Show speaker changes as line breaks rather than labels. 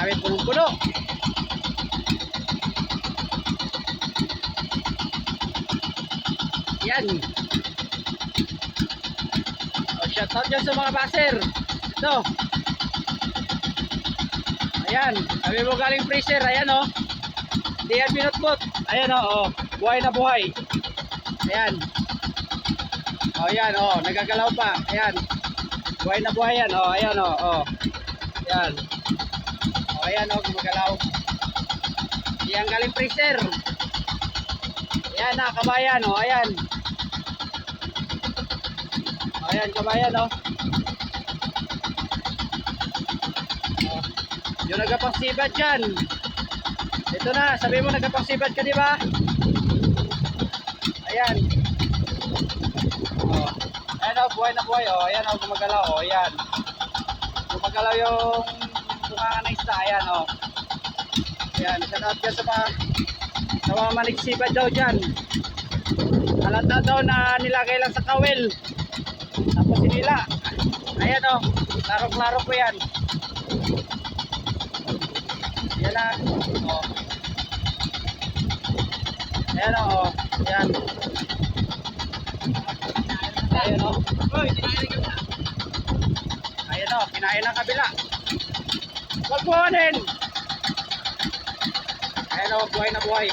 namin punong-puno. Yan. Shoutout dyan sa mga baser. Ito. Ayan. Sabi mo galing freezer. Ayan o. Hindi yan binutbot. Ayan o. Buhay na buhay. Ayan. O yan o. Nagagalaw pa. Ayan. Buhay na buhay yan. O ayan o. Ayan. O ayan o. Gumagalaw. Yan galing freezer. Ayan na. Kabayan o. Ayan. Ayan, kabayan, oh. Yung nagapangsibat dyan. Ito na, sabi mo nagapangsibat ka, di ba? Ayan. Oh. Ayan, oh, buhay na buhay, oh. Ayan, oh, gumagalaw, oh. Ayan. Gumagalaw yung bunga ng isda, ayan, oh. Ayan, shout out dyan sa mga manigsibat daw dyan. Halata daw na nilagay lang sa kawil. Tapos sinila. Ayan o. Klaro-klaro po yan. Yan na. O. Ayan o. Ayan. Ayan o. Ayan o. Kinain ng kabila. Wag buhanin. Ayan o. Buhay na buhay.